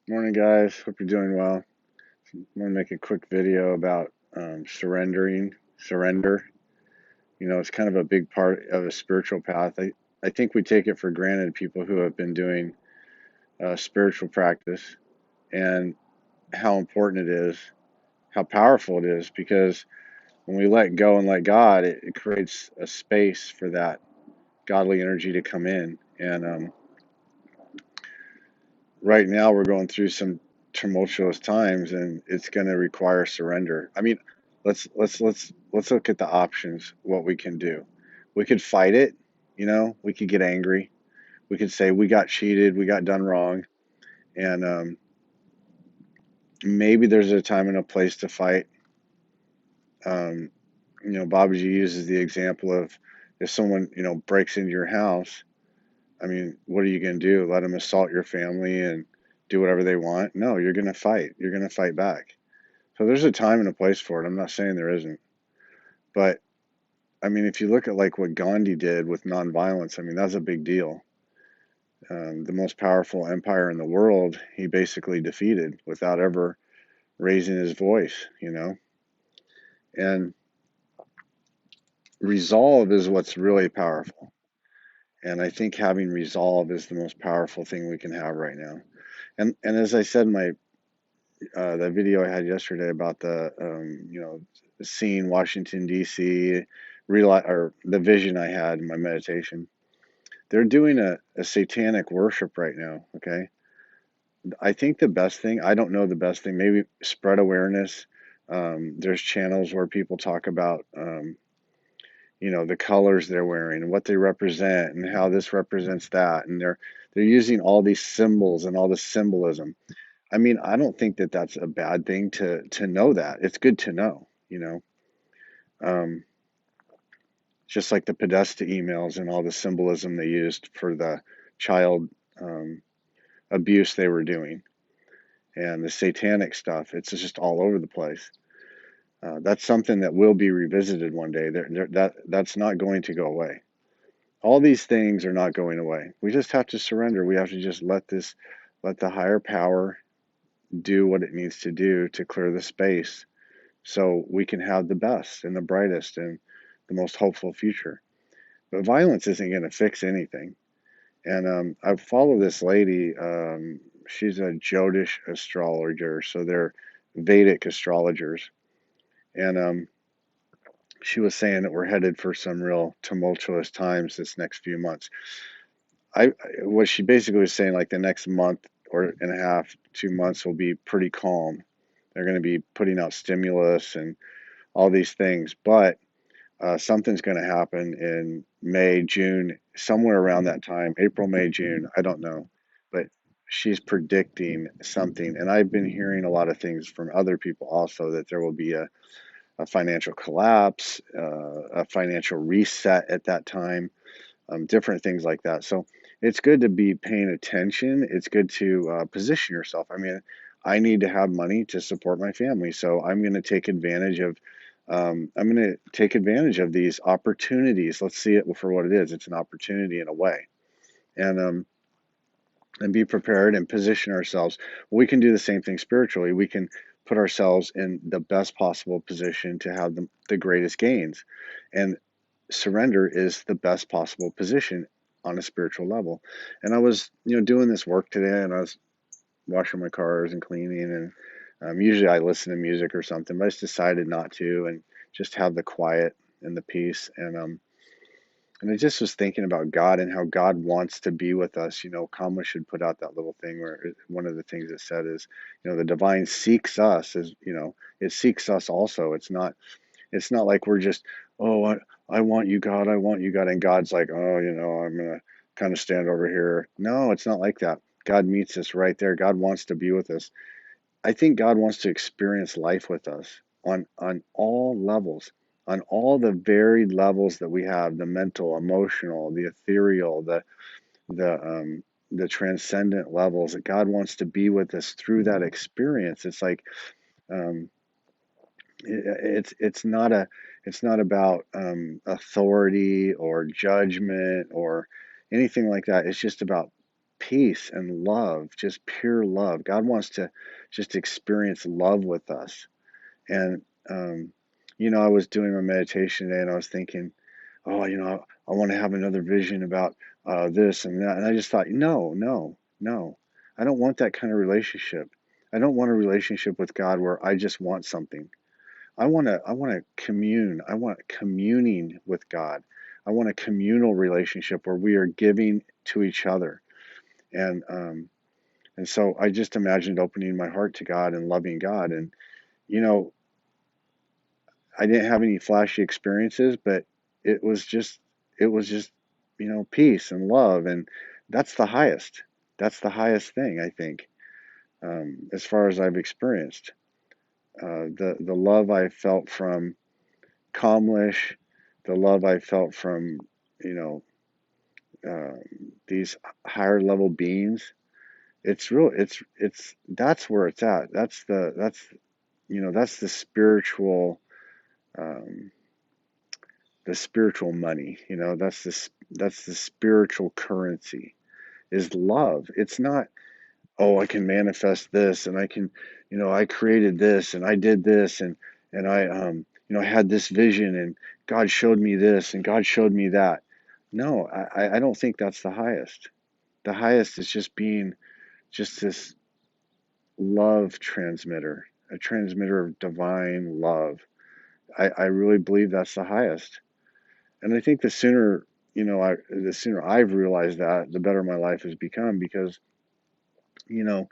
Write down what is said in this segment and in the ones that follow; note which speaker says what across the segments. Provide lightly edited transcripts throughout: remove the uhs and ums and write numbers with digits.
Speaker 1: Morning, guys. Hope you're doing well. I'm going to make a quick video about surrender. It's kind of a big part of a spiritual path. I think we take it for granted, people who have been doing spiritual practice, and how important it is, how powerful it is, because when we let go and let God, it creates a space for that godly energy to come in. And right now, we're going through some tumultuous times, and it's going to require surrender. I mean, let's look at the options. What we can do, we could fight it. We could get angry. We could say we got cheated, we got done wrong, and maybe there's a time and a place to fight. Um, Babaji uses the example of if someone breaks into your house. I mean, what are you going to do? Let them assault your family and do whatever they want? No, you're going to fight. You're going to fight back. So there's a time and a place for it. I'm not saying there isn't. But I mean, if you look at like what Gandhi did with nonviolence, I mean, that's a big deal. The most powerful empire in the world, he basically defeated without ever raising his voice. And resolve is what's really powerful. And I think having resolve is the most powerful thing we can have right now. And as I said in my that video I had yesterday about the seeing Washington D.C. Or the vision I had in my meditation. They're doing a satanic worship right now. Okay, I think the best thing. I don't know the best thing. Maybe spread awareness. There's channels where people talk about the colors they're wearing and what they represent and how this represents that, and they're using all these symbols and all this symbolism. I mean, I don't think that that's a bad thing to know that. It's good to know. Um, just like the Podesta emails and all the symbolism they used for the child um, abuse they were doing and the satanic stuff. It's just all over the place. That's something that will be revisited one day. That's not going to go away. All these things are not going away. We just have to surrender. We have to just let the higher power do what it needs to do to clear the space so we can have the best and the brightest and the most hopeful future. But violence isn't going to fix anything. And I follow this lady. She's a Jyotish astrologer, so they're Vedic astrologers. And she was saying that we're headed for some real tumultuous times this next few months. I what she basically was saying, like the next month or and a half, 2 months will be pretty calm. They're going to be putting out stimulus and all these things, but something's going to happen in May, June, somewhere around that time, April, May, June. I don't know, but she's predicting something, and I've been hearing a lot of things from other people also that there will be a financial collapse, a financial reset at that time, different things like that. So it's good to be paying attention. It's good to position yourself. I mean, I need to have money to support my family, so I'm going to take advantage of. I'm going to take advantage of these opportunities. Let's see it for what it is. It's an opportunity in a way, and be prepared and position ourselves. We can do the same thing spiritually. We can put ourselves in the best possible position to have the greatest gains, and surrender is the best possible position on a spiritual level. And I was, doing this work today, and I was washing my cars and cleaning, and usually I listen to music or something, but I just decided not to, and just have the quiet and the peace. And I just was thinking about God and how God wants to be with us. Kama should put out that little thing where one of the things it said is, the divine seeks us, as it seeks us also. It's not like we're just, oh, I want you, God, I want you, God. And God's like, oh, I'm going to kind of stand over here. No, it's not like that. God meets us right there. God wants to be with us. I think God wants to experience life with us on all levels, on all the varied levels that we have, the mental, emotional, the ethereal, the transcendent levels. That God wants to be with us through that experience. It's like um, it's not about authority or judgment or anything like that. It's just about peace and love, just pure love. God wants to just experience love with us. And, I was doing my meditation today and I was thinking, oh, I want to have another vision about this and that. And I just thought, no, no, no. I don't want that kind of relationship. I don't want a relationship with God where I just want something. I want to commune. I want communing with God. I want a communal relationship where we are giving to each other. And so I just imagined opening my heart to God and loving God. And you know, I didn't have any flashy experiences, but it was just it was just peace and love, and that's the highest. That's the highest thing, I think, as far as I've experienced. The love I felt from Comlish, the love I felt from you know uh, these higher level beings. It's real. It's that's where it's at. That's the spiritual. Um, the spiritual money. That's the spiritual currency is love. It's not, oh, I can manifest this and I can, I created this and I did this and I had this vision and God showed me this and God showed me that. No, I don't think that's the highest. The highest is just being just this love transmitter, a transmitter of divine love. I really believe that's the highest. And I think the sooner I've realized that, the better my life has become because, you know,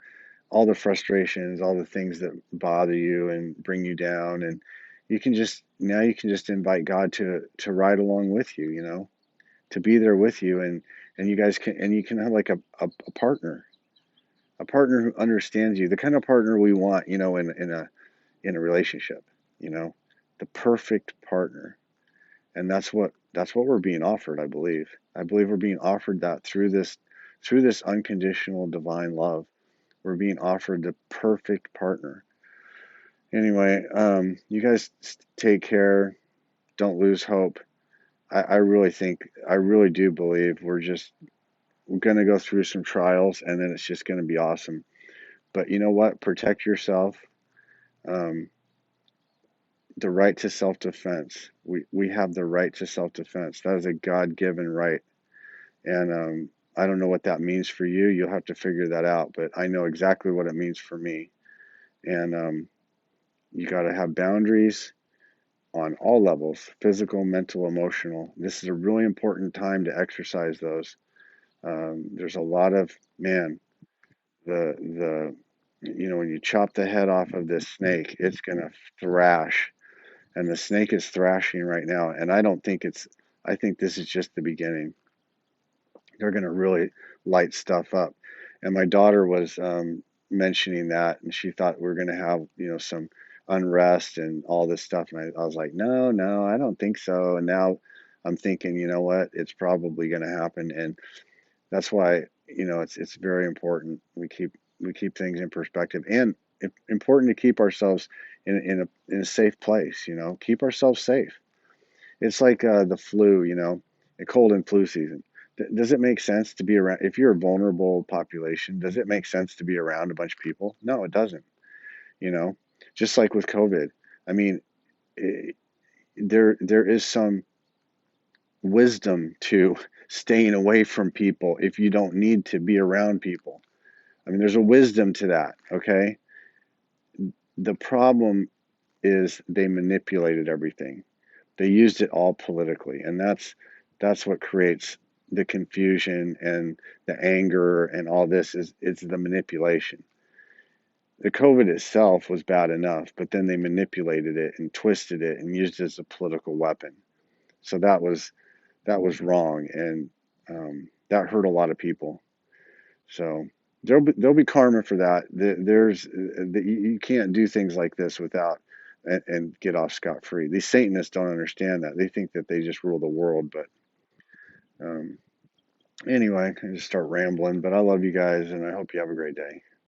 Speaker 1: all the frustrations, all the things that bother you and bring you down, and you can just invite God to ride along with you, to be there with you, and you can have like a partner who understands you, the kind of partner we want, in a relationship, you know, the perfect partner. And that's what we're being offered, I believe we're being offered that through this unconditional divine love. We're being offered the perfect partner. Anyway, you guys take care. Don't lose hope. I really do believe we're gonna go through some trials, and then it's just gonna be awesome. But you know what? Protect yourself. um, the right to self-defense. We have the right to self-defense. That is a God-given right. And I don't know what that means for you. You'll have to figure that out. But I know exactly what it means for me. And you got to have boundaries on all levels: physical, mental, emotional. This is a really important time to exercise those. There's a lot of, man, when you chop the head off of this snake, it's going to thrash. And the snake is thrashing right now. And I think this is just the beginning. They're going to really light stuff up. And my daughter was mentioning that, and she thought we were going to have, some unrest and all this stuff. And I was like, no, no, I don't think so. And now I'm thinking, you know what, it's probably going to happen. And that's why, it's very important we keep things in perspective, and important to keep ourselves in a safe place. Keep ourselves safe. It's like the flu, a cold and flu season. Does it make sense to be around? If you're a vulnerable population, does it make sense to be around a bunch of people? No, it doesn't. You know, just like with COVID. I mean, eh, there is some wisdom to staying away from people if you don't need to be around people. I mean, there's a wisdom to that. Okay. The problem is they manipulated everything. They used it all politically, and that's what creates the confusion and the anger and all this is it's the manipulation. The COVID itself was bad enough, but then they manipulated it and twisted it and used it as a political weapon. So that was wrong, and that hurt a lot of people. So there'll be karma for that. You can't do things like this without and get off scot free. These Satanists don't understand that. They think that they just rule the world. But um, anyway, I just start rambling. But I love you guys, and I hope you have a great day.